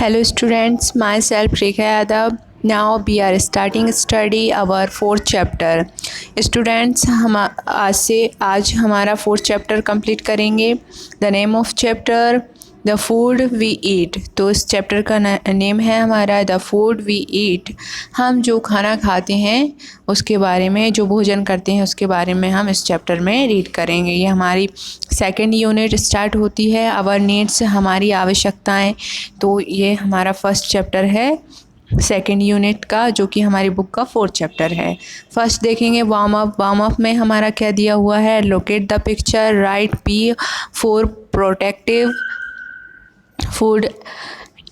Hello students, myself Rekha Yadav. Now we are starting study our fourth chapter. Students, हम आज हमारा fourth chapter complete करेंगे. The name of chapter The Food We Eat. तो इस chapter का name है हमारा द फूड वी ईट. हम जो खाना खाते हैं उसके बारे में, जो भोजन करते हैं उसके बारे में हम इस चैप्टर में रीड करेंगे. ये हमारी सेकंड यूनिट स्टार्ट होती है. आवर नीड्स, हमारी आवश्यकताएं. तो ये हमारा फर्स्ट चैप्टर है सेकेंड यूनिट का, जो कि हमारी बुक का फोर्थ चैप्टर है. फर्स्ट देखेंगे वार्म अप. वार्म अप में हमारा क्या दिया हुआ है? Locate the picture, right P for protective food,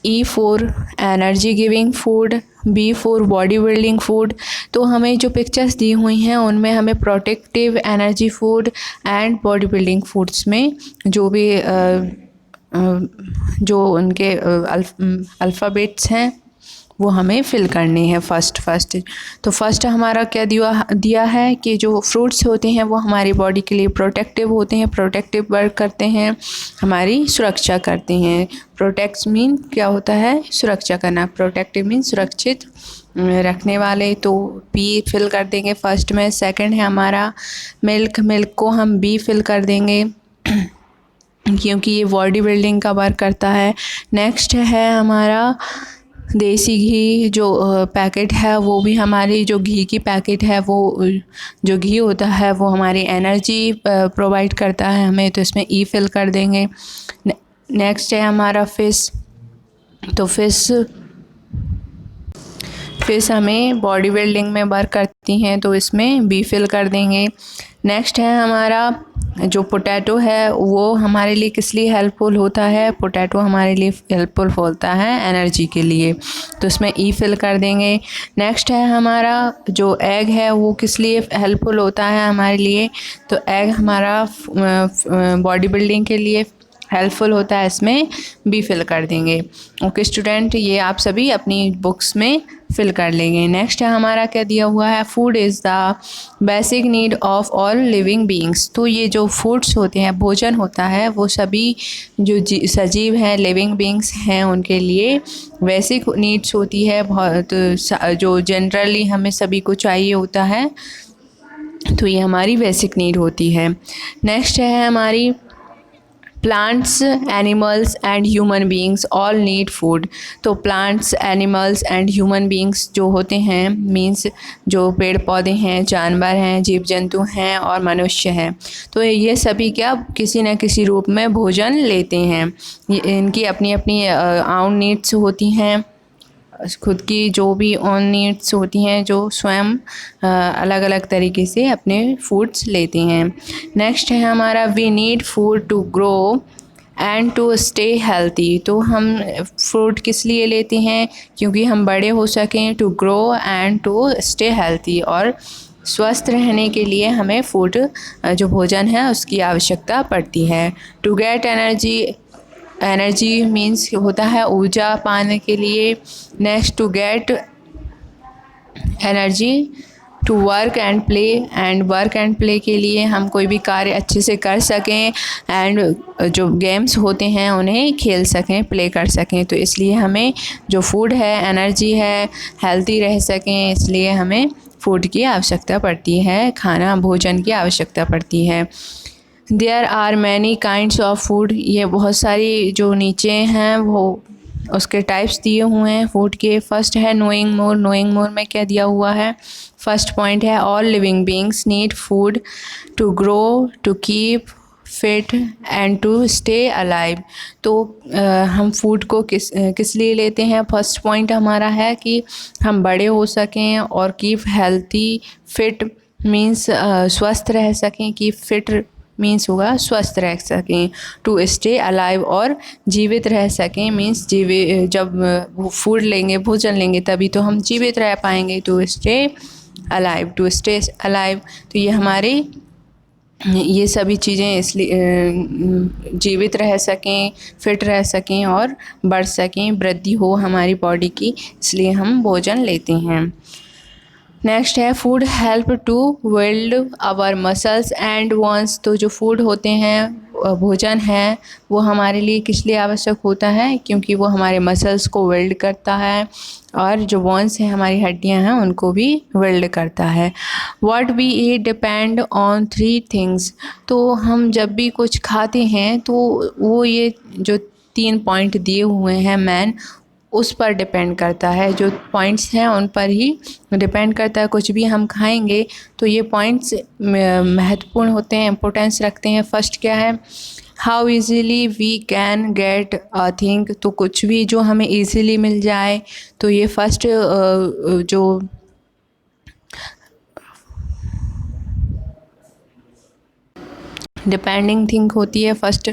E for energy giving food, B for body building food. तो हमें जो पिक्चर्स दी हुई हैं उनमें हमें protective, energy food and body building foods में जो भी जो उनके अल्फ़ाबेट्स हैं वो हमें फिल करने हैं फर्स्ट. तो फर्स्ट हमारा क्या दिया है कि जो फ्रूट्स होते हैं वो हमारी बॉडी के लिए प्रोटेक्टिव होते हैं, प्रोटेक्टिव वर्क करते हैं, हमारी सुरक्षा करते हैं. प्रोटेक्ट मीन क्या होता है? सुरक्षा करना. प्रोटेक्टिव मीन सुरक्षित रखने वाले. तो बी फिल कर देंगे फर्स्ट में. सेकंड है हमारा मिल्क. मिल्क को हम बी फिल कर देंगे क्योंकि ये बॉडी बिल्डिंग का वर्क करता है. नेक्स्ट है हमारा देसी घी. जो पैकेट है वो भी हमारी, जो घी की पैकेट है वो, जो घी होता है वो हमारी एनर्जी प्रोवाइड करता है हमें, तो इसमें ई फिल कर देंगे. नेक्स्ट है हमारा फ़िश. तो फ़िश हमें बॉडी बिल्डिंग में वर्क करती हैं, तो इसमें बी फिल कर देंगे. नेक्स्ट है हमारा जो पोटैटो है वो हमारे लिए किस लिए हेल्पफुल होता है? पोटैटो हमारे लिए हेल्पफुल होता है एनर्जी के लिए, तो इसमें ई फिल कर देंगे. नेक्स्ट है हमारा जो एग है वो किस लिए हेल्पफुल होता है हमारे लिए? तो एग हमारा बॉडी बिल्डिंग के लिए हेल्पफुल होता है, इसमें बी फिल कर देंगे. ओके स्टूडेंट, ये आप सभी अपनी बुक्स में फिल कर लेंगे. नेक्स्ट है हमारा क्या दिया हुआ है? Food is the basic need of all living beings. तो ये जो फूड्स होते हैं, भोजन होता है, वो सभी जो सजीव हैं, लिविंग बीइंग्स हैं, उनके लिए बेसिक नीड्स होती है, बहुत जो जनरली हमें सभी को चाहिए होता है. तो ये हमारी बेसिक नीड होती है. नेक्स्ट है हमारी plants, animals and human beings all need food. तो plants, animals and human beings जो होते हैं, मीन्स जो पेड़ पौधे हैं, जानवर हैं, जीव जंतु हैं और मनुष्य हैं, तो ये सभी क्या किसी न किसी रूप में भोजन लेते हैं. इनकी अपनी अपनी आउन नीड्स होती हैं, खुद की जो भी ऑन नीड्स होती हैं, जो स्वयं अलग अलग तरीके से अपने फूड्स लेते हैं. नेक्स्ट है हमारा we need food to grow and to stay healthy. तो हम फूड किस लिए लेते हैं? क्योंकि हम बड़े हो सकें. To grow and to stay healthy, और स्वस्थ रहने के लिए हमें फूड, जो भोजन है, उसकी आवश्यकता पड़ती है. टू गेट एनर्जी मीन्स होता है ऊर्जा पाने के लिए. Next to get energy to work and play. And work and play के लिए हम कोई भी कार्य अच्छे से कर सकें, एंड जो गेम्स होते हैं उन्हें खेल सकें, प्ले कर सकें. तो इसलिए हमें जो फूड है, एनर्जी है, हेल्थी रह सकें, इसलिए हमें फूड की आवश्यकता पड़ती है, खाना भोजन की आवश्यकता पड़ती है. There are many kinds of food. ये बहुत सारी जो नीचे हैं वो उसके टाइप्स दिए हुए हैं फूड के. फर्स्ट है नोइंग मोर. नोइंग मोर में क्या दिया हुआ है? फर्स्ट पॉइंट है all living beings need food to grow, to keep fit and to stay alive. तो हम फूड को किस लिए लेते हैं? फर्स्ट पॉइंट हमारा है कि हम बड़े हो सकें, और कीप हेल्थी. फिट मीन्स स्वस्थ रह सकें. कीप फिट मीन्स होगा स्वस्थ रह सकें. टू स्टे अलाइव, और जीवित रह सकें मीन्स जब फूड लेंगे, भोजन लेंगे, तभी तो हम जीवित रह पाएंगे. To stay alive, to stay alive. तो ये हमारी ये सभी चीज़ें इसलिए जीवित रह सकें, फिट रह सकें और बढ़ सकें, वृद्धि हो हमारी बॉडी की, इसलिए हम भोजन लेते हैं. नेक्स्ट है food help to build our muscles and bones. तो जो फूड होते हैं, भोजन है, वो हमारे लिए किस लिए आवश्यक होता है, क्योंकि वो हमारे मसल्स को बिल्ड करता है और जो बोन्स हैं, हमारी हड्डियां हैं, उनको भी बिल्ड करता है। What we eat depend on 3 things. तो हम जब भी कुछ खाते हैं तो वो ये जो 3 पॉइंट दिए हुए हैं मैन, उस पर डिपेंड करता है। जो पॉइंट्स हैं उन पर ही डिपेंड करता है। कुछ भी हम खाएंगे तो ये पॉइंट्स महत्वपूर्ण होते हैं, इम्पोर्टेंस रखते हैं। फर्स्ट क्या है, how easily we can get a thing. तो कुछ भी जो हमें इजीली मिल जाए, तो ये फर्स्ट जो डिपेंडिंग थिंग होती है फर्स्ट।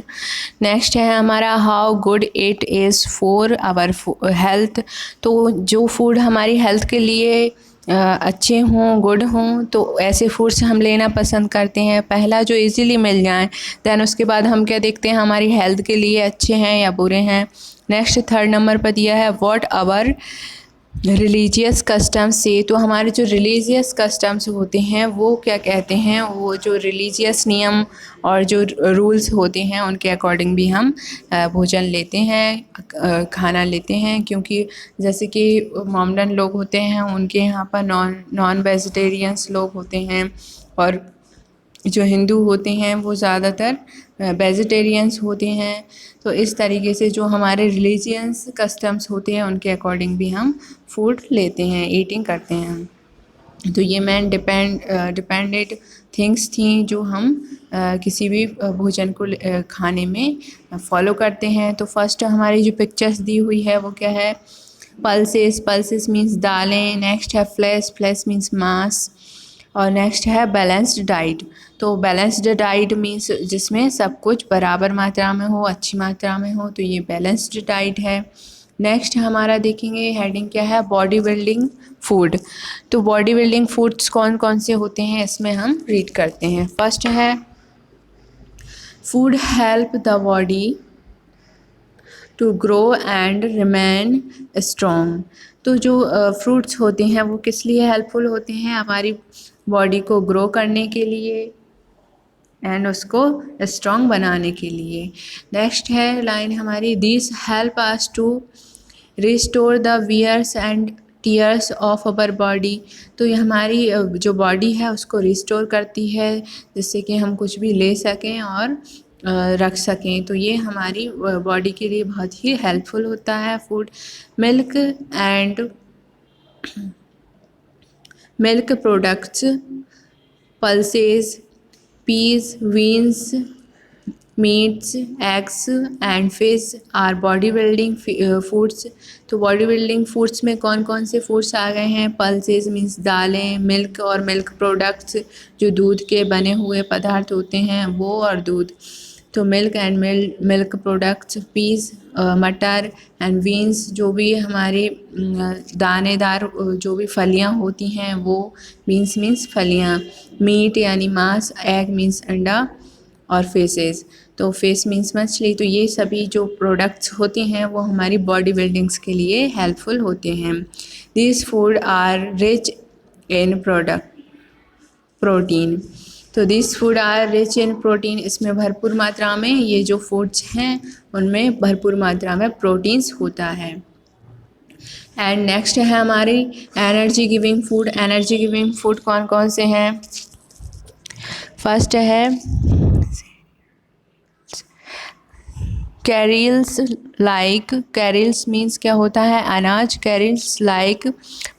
नेक्स्ट है हमारा how good it is for our health. तो जो फूड हमारी हेल्थ के लिए अच्छे हों, गुड हों, तो ऐसे फूड्स हम लेना पसंद करते हैं। पहला जो इजीली मिल जाए, दैन उसके बाद हम क्या देखते हैं, हमारी हेल्थ के लिए अच्छे हैं या बुरे हैं। नेक्स्ट 3rd नंबर पर दिया है व्हाट आवर रिलीजियस कस्टम्स से। तो हमारे जो रिलीजियस कस्टम्स होते हैं वो क्या कहते हैं, वो जो रिलीजियस नियम और जो रूल्स होते हैं उनके अकॉर्डिंग भी हम भोजन लेते हैं, खाना लेते हैं। क्योंकि जैसे कि मोमडन लोग होते हैं, उनके यहाँ पर नॉन वेजिटेरियंस लोग होते हैं, और जो हिंदू होते हैं वो ज़्यादातर वेजिटेरियंस होते हैं। तो इस तरीके से जो हमारे रिलीजियस कस्टम्स होते हैं उनके अकॉर्डिंग भी हम फूड लेते हैं, ईटिंग करते हैं। तो ये मैन डिपेंडेड थिंग्स थी जो हम किसी भी भोजन को खाने में फॉलो करते हैं। तो फर्स्ट हमारी जो पिक्चर्स दी हुई है वो क्या है, पल्सेस। पल्सेस मीन्स दालें। नेक्स्ट है फ्लैश। फ्लैश मीन्स मांस। और नेक्स्ट है बैलेंस्ड डाइट। तो बैलेंस्ड डाइट मीन्स जिसमें सब कुछ बराबर मात्रा में हो, अच्छी मात्रा में हो, तो ये बैलेंस्ड डाइट है। नेक्स्ट हमारा देखेंगे हेडिंग क्या है, बॉडी बिल्डिंग फूड। तो बॉडी बिल्डिंग फूड्स कौन कौन से होते हैं, इसमें हम रीड करते हैं। फर्स्ट है food help the body to grow and remain strong. तो जो फ्रूट्स होते हैं वो किस लिए हेल्पफुल होते हैं, हमारी बॉडी को ग्रो करने के लिए एंड उसको स्ट्रॉन्ग बनाने के लिए। नेक्स्ट है लाइन हमारी, this help us to restore the wears and tears of our body. तो ये हमारी जो बॉडी है उसको रिस्टोर करती है, जिससे कि हम कुछ भी ले सकें और रख सकें। तो ये हमारी बॉडी के लिए बहुत ही हेल्पफुल होता है food. Milk and milk products, pulses, peas, beans, meats, eggs and fish are body building foods. तो बॉडी बिल्डिंग फूड्स में कौन कौन से फूड्स आ गए हैं, पल्सेस मीन्स दालें, मिल्क और मिल्क प्रोडक्ट्स जो दूध के बने हुए पदार्थ होते हैं वो, और दूध। तो milk and milk products, peas मटर एंड बीन्स जो भी हमारे दानेदार जो भी फलियां होती हैं वो, बीन्स मीन्स फलियां, मीट यानी मांस, एग मीन्स अंडा, और फिशेस तो फिश मीन्स मछली। तो ये सभी जो प्रोडक्ट्स होते हैं वो हमारी बॉडी बिल्डिंग्स के लिए हेल्पफुल होते हैं। This food are rich in protein. तो this food are rich in protein, इसमें भरपूर मात्रा में ये जो फूड्स हैं उनमें भरपूर मात्रा में प्रोटीन्स होता है। एंड नेक्स्ट है हमारी energy giving food. Energy giving food कौन कौन से हैं, फर्स्ट है कैरिल्स लाइक। कैरिल्स मीन्स क्या होता है, अनाज। कैरिल्स लाइक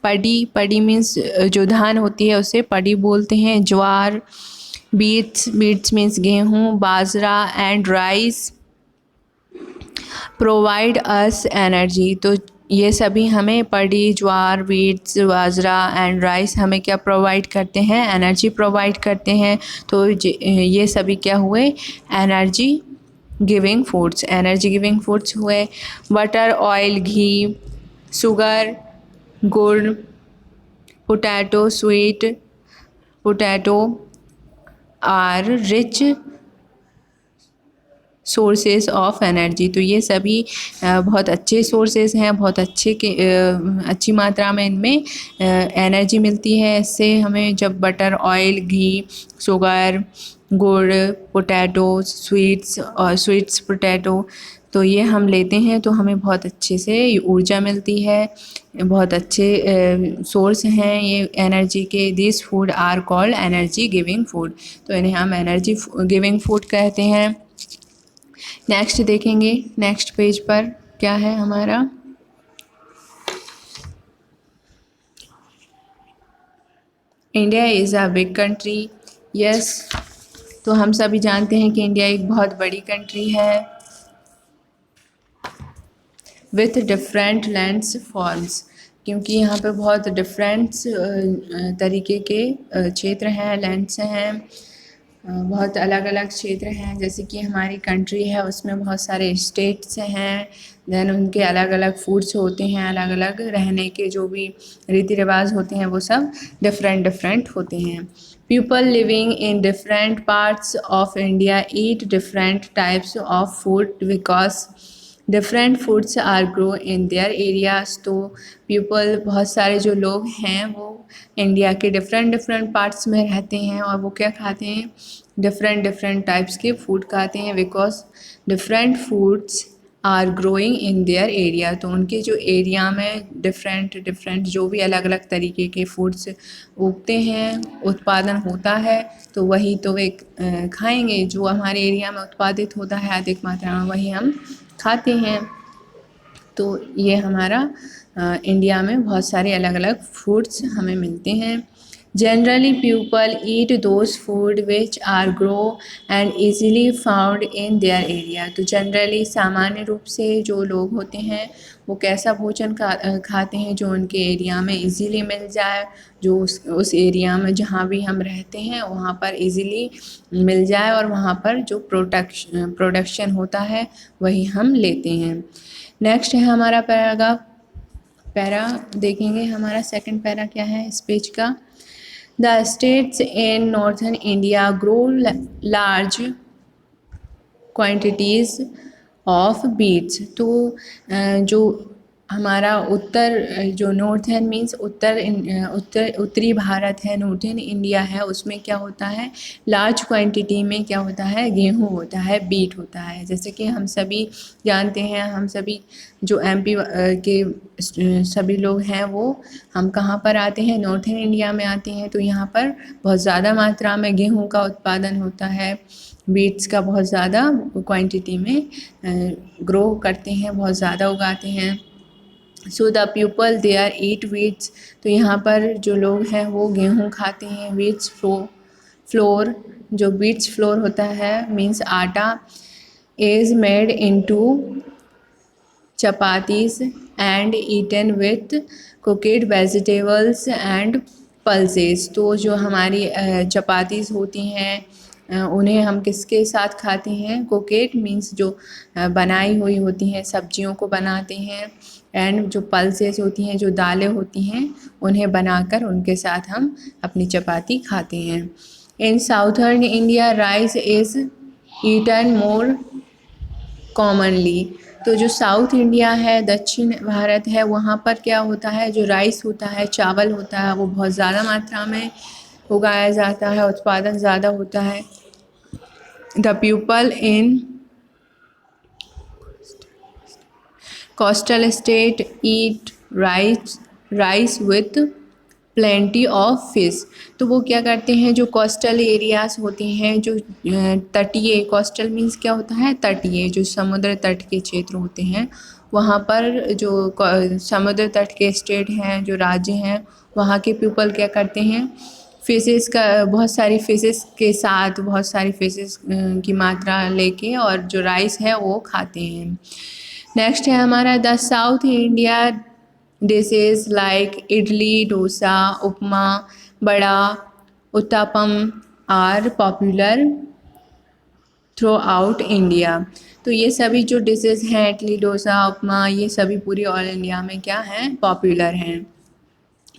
पडी। पडी मीन्स जो धान होती है उसे पडी बोलते हैं। ज्वार, बीट्स। बीट्स मीन्स गेहूँ, bajra and rice provide us energy. तो ये सभी हमें पडी, ज्वार, बीट्स, बाजरा एंड राइस हमें क्या प्रोवाइड करते हैं, एनर्जी प्रोवाइड करते हैं। तो ये सभी क्या हुए, energy giving foods. Energy giving foods हुए। Butter, oil, ghee, sugar, gur, potato, sweet potato are rich sources of energy. तो ये सभी बहुत अच्छे सोर्सेज हैं, बहुत अच्छी मात्रा में इनमें एनर्जी मिलती है। इससे हमें जब butter, oil, ghee, sugar, gur, potato, sweets potato, तो ये हम लेते हैं तो हमें बहुत अच्छे से ऊर्जा मिलती है। बहुत अच्छे सोर्स हैं ये एनर्जी के। This food are called energy giving food. तो इन्हें हम एनर्जी गिविंग फूड कहते हैं। नेक्स्ट देखेंगे, नेक्स्ट पेज पर क्या है हमारा। India is a big country. Yes, तो हम सभी जानते हैं कि इंडिया एक बहुत बड़ी कंट्री है। विथ डिफरेंट लैंड्स फॉर्म्स, क्योंकि यहाँ पे बहुत डिफरेंट तरीके के क्षेत्र हैं, लैंड्स हैं, बहुत अलग अलग क्षेत्र हैं। जैसे कि हमारी कंट्री है उसमें बहुत सारे स्टेट्स हैं, देन उनके अलग अलग फूड्स होते हैं, अलग अलग रहने के जो भी रीति रिवाज होते हैं वो सब डिफरेंट होते हैं। People living in different parts of India eat different types of food because different foods are grow in their areas. तो पीपल, बहुत सारे जो लोग हैं वो इंडिया के डिफरेंट पार्ट्स में रहते हैं और वो क्या खाते हैं, डिफरेंट टाइप्स के फूड खाते हैं। Because different foods are growing in their area, तो उनके जो एरिया में डिफरेंट जो भी अलग अलग तरीके के फूड्स उगते हैं, उत्पादन होता है, तो वही तो वे खाएंगे। जो हमारे एरिया में उत्पादित होता है अधिक मात्रा में वही हम खाते हैं। तो ये हमारा इंडिया में बहुत सारे अलग अलग फूड्स हमें मिलते हैं। Generally people eat those food which are grow and easily found in their area. तो जनरली, सामान्य रूप से जो लोग होते हैं वो कैसा भोजन खाते हैं, जो उनके एरिया में इजीली मिल जाए, जो उस एरिया में जहाँ भी हम रहते हैं वहाँ पर इजीली मिल जाए और वहाँ पर जो प्रोडक्शन होता है वही हम लेते हैं। नेक्स्ट है हमारा पैरा देखेंगे। हमारा सेकंड पैरा क्या है इस पेज का। The states in northern India grow large quantities of wheats. तो जो हमारा जो नॉर्थर्न मीन्स उत्तरी भारत है, नॉर्थर्न इंडिया है, उसमें क्या होता है, लार्ज क्वांटिटी में क्या होता है, गेहूँ होता है, बीट होता है। जैसे कि हम सभी जानते हैं, हम सभी जो एमपी के सभी लोग हैं वो हम कहाँ पर आते हैं, नॉर्थर्न इंडिया में आते हैं। तो यहाँ पर बहुत ज़्यादा मात्रा में गेहूँ का उत्पादन होता है, बीट्स का बहुत ज़्यादा क्वांटिटी में ग्रो करते हैं, बहुत ज़्यादा उगाते हैं। So the people there eat wheats. तो यहाँ पर जो लोग हैं वो गेहूँ खाते हैं। वीट्स फ्लोर, जो बीट्स फ्लोर होता है मीन्स आटा, is made into chapatis and eaten with cooked vegetables and pulses. तो जो हमारी चपातीस होती हैं उन्हें हम किसके साथ खाते हैं, कुकड मीन्स जो बनाई हुई होती हैं, सब्जियों को बनाते हैं, एंड जो पल्सेस होती हैं, जो दालें होती हैं, उन्हें बनाकर उनके साथ हम अपनी चपाती खाते हैं। In southern India rice is eaten more commonly. तो जो साउथ इंडिया है, दक्षिण भारत है, वहाँ पर क्या होता है, जो राइस होता है, चावल होता है, वो बहुत ज़्यादा मात्रा में उगाया जाता है, उत्पादन ज़्यादा होता है। The people in coastal state eat rice with plenty of fish. तो वो क्या करते हैं, जो कोस्टल एरियाज होते हैं, जो तटीय, कोस्टल मीन्स क्या होता है, तटीय, जो समुद्र तट के क्षेत्र होते हैं, वहाँ पर जो समुद्र तट के स्टेट हैं, जो राज्य हैं, वहाँ के पीपल क्या करते हैं, फिशेस का, बहुत सारी फिशेस के साथ बहुत सारी फिशेस की मात्रा लेके और जो राइस है वो खाते हैं। नेक्स्ट है हमारा the south India dishes like idli, dosa, upma, vada, uttapam are popular throughout India. तो ये सभी जो डिशेज हैं, इडली, डोसा, उपमा, ये सभी पूरी ऑल इंडिया में क्या हैं, पॉपुलर हैं।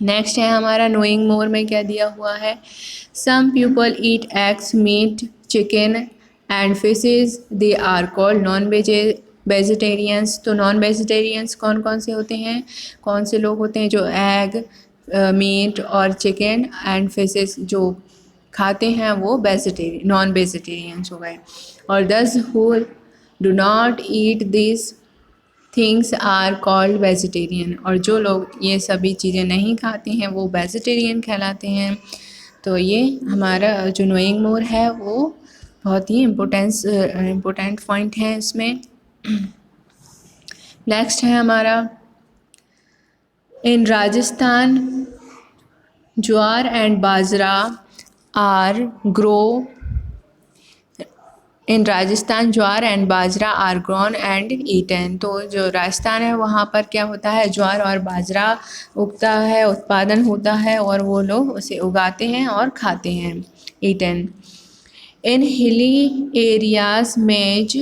नेक्स्ट है हमारा नोइंग मोर में क्या दिया हुआ है। Some people eat eggs, meat, chicken and fishes they are called non vegetarians. तो नॉन वेजिटेरियंस कौन कौन से होते हैं, कौन से लोग होते हैं, जो एग, मीट और चिकन एंड फिशेज जो खाते हैं वो वेजिटेरियन नॉन वेजिटेरियंस हो गए। और those who do not eat this things are called vegetarian. और जो लोग ये सभी चीज़ें नहीं खाते हैं वो वेजिटेरियन कहलाते हैं। तो ये हमारा जो नोइंग मोर है वो बहुत ही इम्पोर्टेंट पॉइंट है इसमें। नेक्स्ट है हमारा in Rajasthan jowar and bajra are grow in Rajasthan jowar and bajra are grown and eaten. तो जो राजस्थान है वहाँ पर क्या होता है, ज्वार और बाजरा उगता है, उत्पादन होता है और वो लोग उसे उगाते हैं और खाते हैं, ईटन। इन हिली एरियाज मेज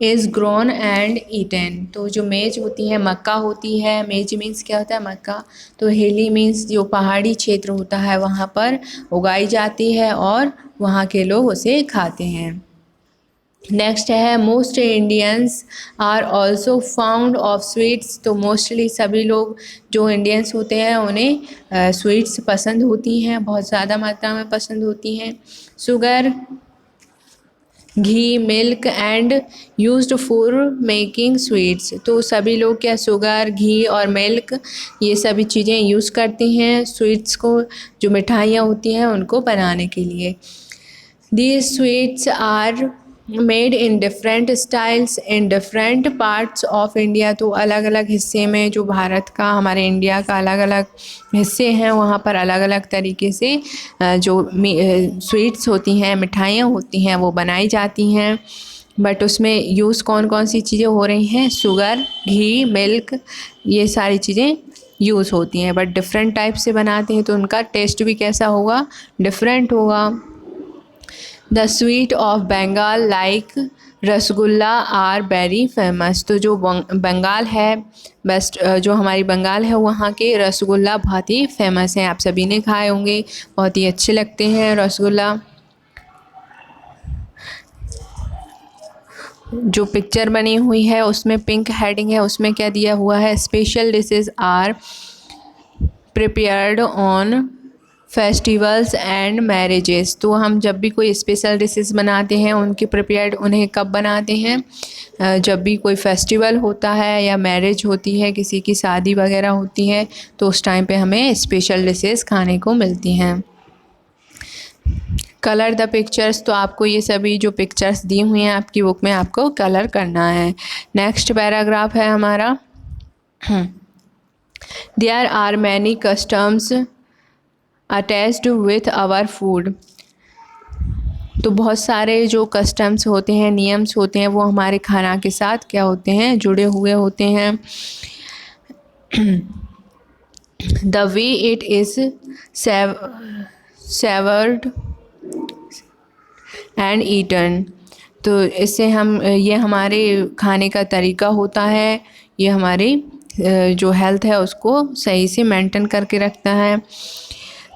इज़ ग्रोन एंड ईटन। तो जो मेज होती है, मक्का होती है, मेज मीन्स क्या होता है, मक्का। तो हिली मीन्स जो पहाड़ी क्षेत्र होता है वहाँ पर उगाई जाती है और वहाँ के लोग उसे खाते हैं। नेक्स्ट है most Indians are also found of sweets. तो मोस्टली सभी लोग जो इंडियंस होते हैं उन्हें स्वीट्स पसंद होती हैं, बहुत ज़्यादा मात्रा में पसंद होती हैं। Sugar, ghee, milk and used for making sweets. तो सभी लोग क्या शुगर, घी और मिल्क ये सभी चीज़ें यूज़ करते हैं स्वीट्स को, जो मिठाइयाँ होती हैं उनको बनाने के लिए। These sweets are made in different styles in different parts of India। तो अलग अलग हिस्से में, जो भारत का, हमारे इंडिया का अलग अलग हिस्से हैं वहाँ पर अलग अलग तरीके से जो स्वीट्स होती हैं, मिठाइयाँ होती हैं वो बनाई जाती हैं। बट उसमें यूज़ कौन कौन सी चीज़ें हो रही हैं, शुगर, घी, मिल्क, ये सारी चीज़ें यूज़ होती हैं। बट डिफरेंट टाइप से बनाते हैं तो उनका टेस्ट भी कैसा होगा, डिफरेंट होगा। The sweet of Bengal like rasgulla are very famous. तो जो बंगाल है, बेस्ट जो हमारी बंगाल है वहाँ के रसगुल्ला बहुत ही फेमस हैं। आप सभी ने खाए होंगे, बहुत ही अच्छे लगते हैं रसगुल्ला। जो पिक्चर बनी हुई है उसमें पिंक हेडिंग है, उसमें क्या दिया हुआ है, special dishes are prepared on festivals and marriages. तो हम जब भी कोई स्पेशल डिशेस बनाते हैं उनकी प्रिपेयर्ड उन्हें कब बनाते हैं, जब भी कोई फेस्टिवल होता है या मैरिज होती है, किसी की शादी वगैरह होती है, तो उस टाइम पे हमें स्पेशल डिशेस खाने को मिलती हैं। Colour the pictures. तो आपको ये सभी जो पिक्चर्स दी हुई हैं आपकी बुक में आपको कलर करना है। नेक्स्ट पैराग्राफ है हमारा, there are many customs attached with our food. तो बहुत सारे जो कस्टम्स होते हैं, नियम्स होते हैं, वो हमारे खाना के साथ क्या होते हैं, जुड़े हुए होते हैं। The way it is savoured and eaten. तो इससे हम ये हमारे खाने का तरीका होता है, ये हमारी जो हेल्थ है उसको सही से मेंटेन करके रखता है।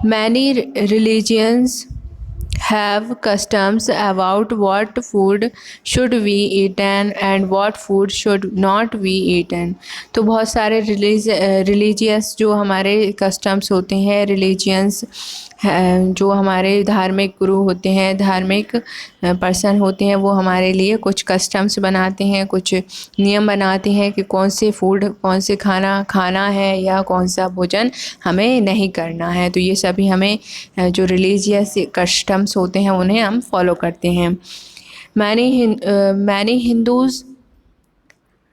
Many religions have customs about what food should be eaten and what food should not be eaten। तो बहुत सारे रिलीजियस जो हमारे कस्टम्स होते हैं, रिलीजियंस जो हमारे धार्मिक गुरु होते हैं, धार्मिक पर्सन होते हैं, वो हमारे लिए कुछ कस्टम्स बनाते हैं, कुछ नियम बनाते हैं कि कौन से फूड, कौन से खाना खाना है या कौन सा भोजन हमें नहीं करना है। तो ये सभी हमें जो रिलीजियस कस्टम्स होते हैं उन्हें हम फॉलो करते हैं। Many Hindus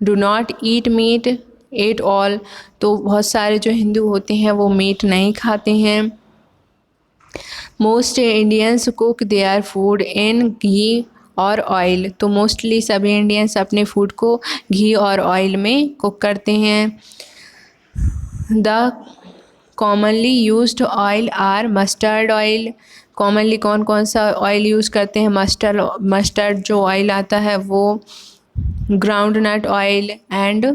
do not eat meat at all. तो बहुत सारे जो हिंदू होते हैं वो मीट नहीं खाते हैं। Most Indians cook their food in ghee और ऑयल। तो मोस्टली सभी इंडियंस अपने फूड को घी और ऑयल में कुक करते हैं। The commonly used oil are mustard oil. Commonly कौन कौन सा ऑयल यूज़ करते हैं, मस्टर्ड जो ऑयल आता है वो, groundnut oil and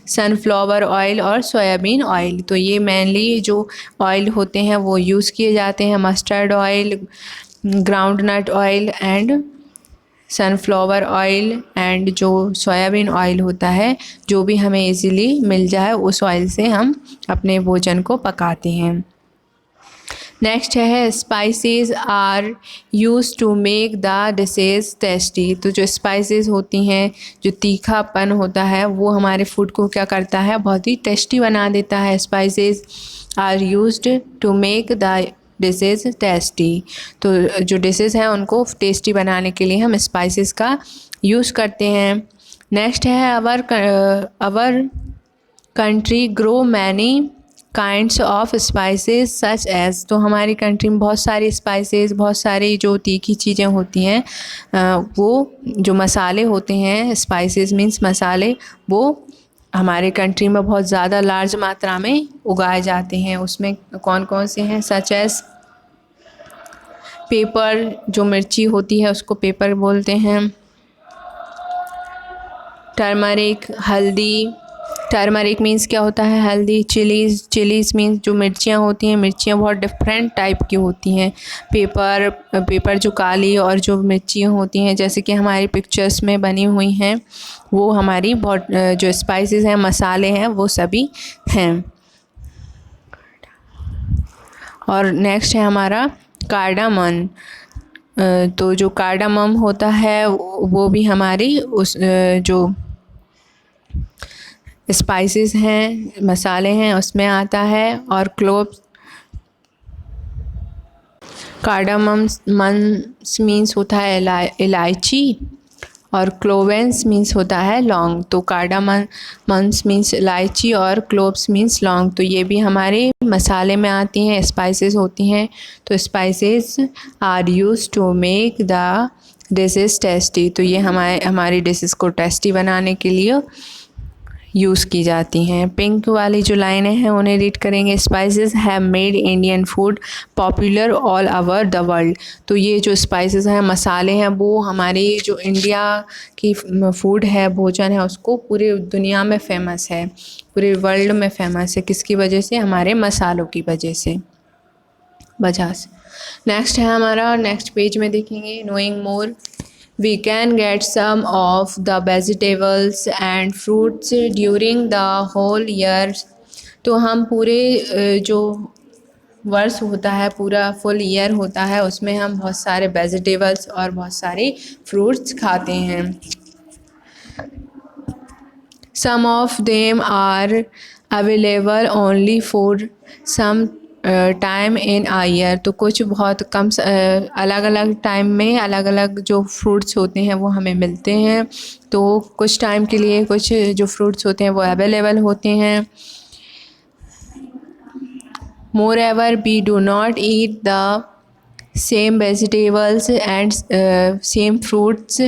sunflower oil और सोयाबीन ऑयल। तो ये मेनली जो ऑयल होते हैं वो यूज़ किए जाते हैं। Mustard oil, groundnut oil and sunflower oil एंड जो सोयाबीन ऑयल होता है, जो भी हमें इजीली मिल जाए उस ऑयल से हम अपने भोजन को पकाते हैं। नेक्स्ट है spices are use to make the dishes tasty. तो जो स्पाइसेस होती हैं, जो तीखापन होता है, वो हमारे फूड को क्या करता है, बहुत ही टेस्टी बना देता है। Spices are used to make the dishes tasty. तो जो डिशेज हैं उनको टेस्टी बनाने के लिए हम स्पाइसेस का यूज़ करते हैं। नेक्स्ट है our country grow many kinds of spices such as. तो हमारी कंट्री में बहुत सारी स्पाइसेस, बहुत सारी जो तीखी चीज़ें होती हैं, वो जो मसाले होते हैं, स्पाइसेस मीन्स मसाले, वो हमारे कंट्री में बहुत ज़्यादा लार्ज मात्रा में उगाए जाते हैं। उसमें कौन कौन से हैं, सच एज पेपर, जो मिर्ची होती है उसको पेपर बोलते हैं। टर्मरिक, हल्दी, टर्मरिक मीन्स क्या होता है, हल्दी। चिलीज़ मीन्स जो मिर्चियाँ होती हैं, मिर्चियाँ बहुत डिफरेंट टाइप की होती हैं। पेपर जो काली और जो मिर्चियाँ होती हैं, जैसे कि हमारी पिक्चर्स में बनी हुई हैं, वो हमारी बहुत जो स्पाइसेस हैं, मसाले हैं, वो सभी हैं। और नेक्स्ट है हमारा कार्डामन। तो जो कार्डामम होता है वो भी हमारी उस जो स्पाइसेस हैं, मसाले हैं, उसमें आता है। और क्लोव्स, कार्डामम मीन्स होता है इलायची, और क्लोवेंस मीन्स होता है लौंग। तो कार्डामम्स मीन्स इलायची और क्लोव्स मीन्स लौंग। तो ये भी हमारे मसाले में आती हैं, स्पाइसेस होती हैं। तो spices are use to make the dishes tasty. तो ये हमारी डिशेस को टेस्टी बनाने के लिए यूज़ की जाती हैं। पिंक वाली जो लाइनें हैं उन्हें रीड करेंगे। Spices have made Indian food popular all over the world. तो ये जो स्पाइसेस हैं, मसाले हैं, वो हमारी जो इंडिया की फूड है, भोजन है, उसको पूरी दुनिया में फ़ेमस है, पूरे वर्ल्ड में फ़ेमस है। किसकी वजह से, हमारे मसालों की वजह से। नेक्स्ट है हमारा, नेक्स्ट पेज में देखेंगे, knowing more. We can get some of the vegetables and fruits during the whole year। तो हम पूरे जो वर्ष होता है, पूरा फुल ईयर होता है, उसमें हम बहुत सारे वेजिटेबल्स और बहुत सारे फ्रूट्स खाते हैं। Some of them are available only for some time in a year. तो कुछ बहुत कम अलग अलग टाइम में अलग अलग जो फ्रूट्स होते हैं वो हमें मिलते हैं। तो कुछ टाइम के लिए कुछ जो फ्रूट्स होते हैं वो अवेलेबल होते हैं। Moreover we do not eat the same vegetables and same fruits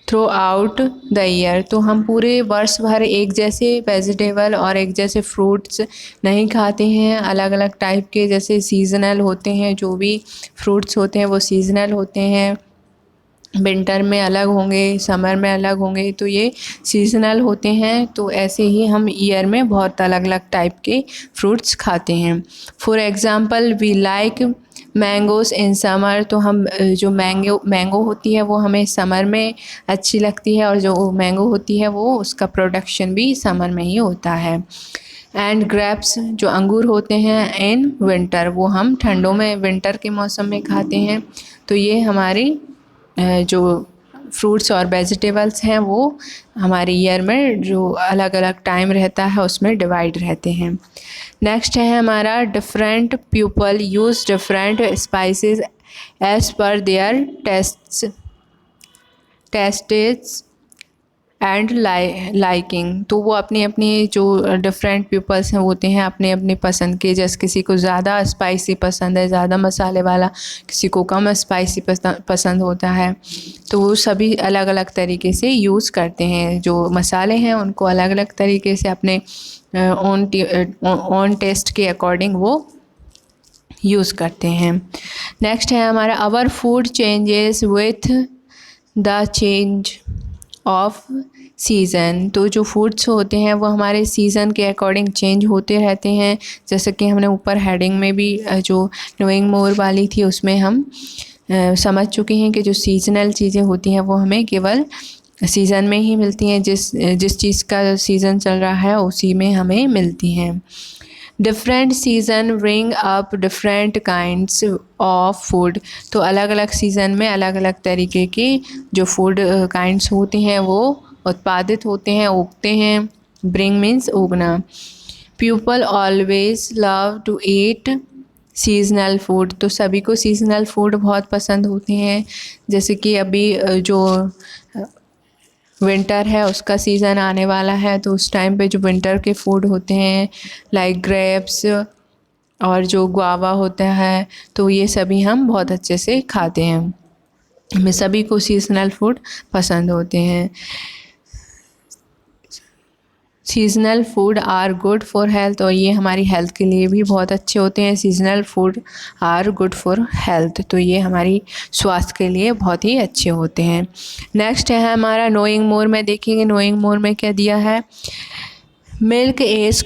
throughout the year. तो हम पूरे वर्ष भर एक जैसे वेजिटेबल और एक जैसे फ्रूट्स नहीं खाते हैं, अलग अलग टाइप के, जैसे सीज़नल होते हैं। जो भी फ्रूट्स होते हैं वो सीज़नल होते हैं, विंटर में अलग होंगे, समर में अलग होंगे, तो ये सीज़नल होते हैं। तो ऐसे ही हम ईयर में बहुत अलग अलग टाइप के फ्रूट्स खाते हैं। For example we like mangoes in summer. तो हम जो मैंगो होती है वो हमें समर में अच्छी लगती है, और जो मैंगो होती है वो उसका प्रोडक्शन भी समर में ही होता है। एंड ग्रेप्स, जो अंगूर होते हैं, इन विंटर, वो हम ठंडों में, विंटर के मौसम में खाते हैं। तो ये हमारी जो फ्रूट्स और वेजिटेबल्स हैं वो हमारे ईयर में जो अलग अलग टाइम रहता है उसमें डिवाइड रहते हैं। नेक्स्ट है हमारा, different people use different spices as per their tastes and liking. तो वो अपनी अपनी जो डिफरेंट पीपल्स हैं होते हैं, अपने अपने पसंद के, जैसे किसी को ज़्यादा स्पाइसी पसंद है, ज़्यादा मसाले वाला, किसी को कम स्पाइसी पसंद होता है। तो वो सभी अलग अलग तरीके से यूज़ करते हैं। जो मसाले हैं उनको अलग अलग तरीके से अपने ओन टेस्ट के अकॉर्डिंग वो यूज़ करते हैं। नेक्स्ट है हमारा, our food changes with the change of season, तो जो फूड्स होते हैं वो हमारे सीज़न के अकॉर्डिंग चेंज होते रहते हैं। जैसे कि हमने ऊपर हेडिंग में भी जो नोइंग मोर वाली थी उसमें हम समझ चुके हैं कि जो सीज़नल चीज़ें होती हैं वो हमें केवल सीज़न में ही मिलती हैं। जिस चीज़ का सीज़न चल रहा है उसी में हमें मिलती हैं। Different season bring up different kinds of food, तो अलग अलग सीज़न में अलग अलग तरीके के जो फूड काइंड्स होते हैं वो उत्पादित होते हैं, उगते हैं। ब्रिंग मीन्स उगना। People always love to eat seasonal food, तो सभी को सीजनल फूड बहुत पसंद होते हैं। जैसे कि अभी जो विंटर है उसका सीज़न आने वाला है, तो उस टाइम पे जो विंटर के फूड होते हैं लाइक ग्रेप्स और जो गुआवा होता है, तो ये सभी हम बहुत अच्छे से खाते हैं। हमें सभी को सीजनल फूड पसंद होते हैं। Seasonal food are good for health, और ये हमारी हेल्थ के लिए भी बहुत अच्छे होते हैं। Seasonal food are good for health, तो ये हमारी स्वास्थ्य के लिए बहुत ही अच्छे होते हैं। नेक्स्ट है हमारा नोइंग मोर में, देखेंगे नोइंग मोर में क्या दिया है। मिल्क इज़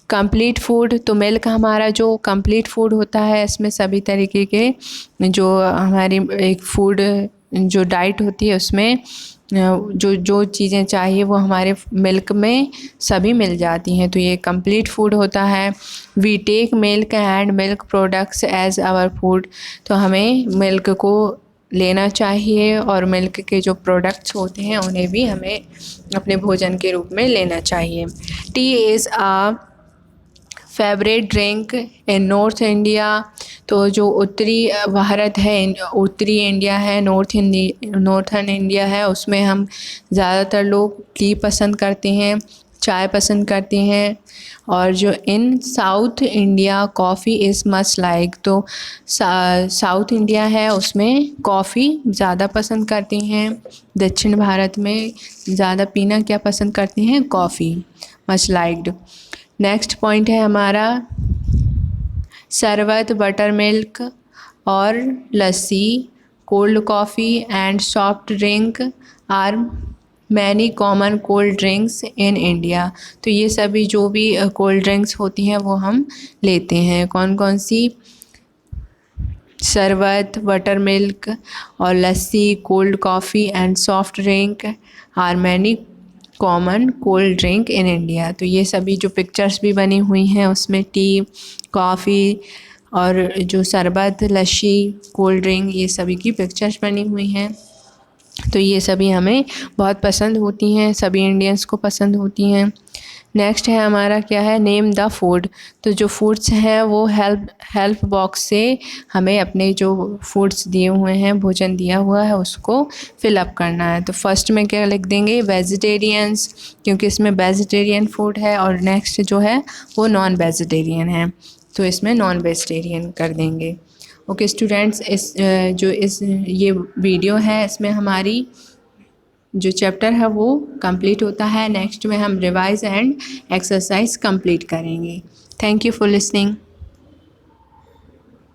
कंप्लीट फूड, तो मिल्क हमारा जो कंप्लीट फूड होता है, इसमें सभी तरीके के जो हमारी एक फूड जो डाइट होती है उसमें जो जो चीज़ें चाहिए वो हमारे मिल्क में सभी मिल जाती हैं, तो ये कंप्लीट फूड होता है। We take milk and milk products as our food, तो हमें मिल्क को लेना चाहिए और मिल्क के जो प्रोडक्ट्स होते हैं उन्हें भी हमें अपने भोजन के रूप में लेना चाहिए। Tea is a favourite drink in north India, तो जो उत्तरी भारत है, उत्तरी इंडिया है, नॉर्थन इंडिया है, उसमें हम ज़्यादातर लोग टी पसंद करते हैं, चाय पसंद करते हैं। और जो in South India coffee is much like, तो साउथ इंडिया है उसमें कॉफ़ी ज़्यादा पसंद करते हैं। दक्षिण भारत में ज़्यादा पीना क्या पसंद करते हैं, coffee, much liked. Next point है हमारा शरबत, बटर मिल्क और lassi, cold coffee and soft drink are many common cold drinks in India, तो ये सभी जो भी कोल्ड ड्रिंक्स होती हैं वो हम लेते हैं। कौन कौन सी, शरबत, बटर मिल्क और lassi, cold coffee and soft drink are many common cold drink in India, तो ये सभी जो पिक्चर्स भी बनी हुई हैं उसमें टी, कॉफ़ी और जो शरबत, लस्सी, कोल्ड ड्रिंक, ये सभी की पिक्चर्स बनी हुई हैं। तो ये सभी हमें बहुत पसंद होती हैं, सभी इंडियंस को पसंद होती हैं। नेक्स्ट है हमारा क्या है, नेम द फूड, तो जो फूड्स हैं वो हेल्प बॉक्स से हमें अपने जो फूड्स दिए हुए हैं, भोजन दिया हुआ है, उसको फिलअप करना है। तो फर्स्ट में क्या लिख देंगे, वेजिटेरियंस, क्योंकि इसमें वेजिटेरियन फूड है, और नेक्स्ट जो है वो नॉन वेजिटेरियन है, तो इसमें नॉन वेजिटेरियन कर देंगे। ओके स्टूडेंट्स, ये वीडियो है, इसमें हमारी जो चैप्टर है वो कंप्लीट होता है। नेक्स्ट में हम रिवाइज एंड एक्सरसाइज कंप्लीट करेंगे। Thank you for listening.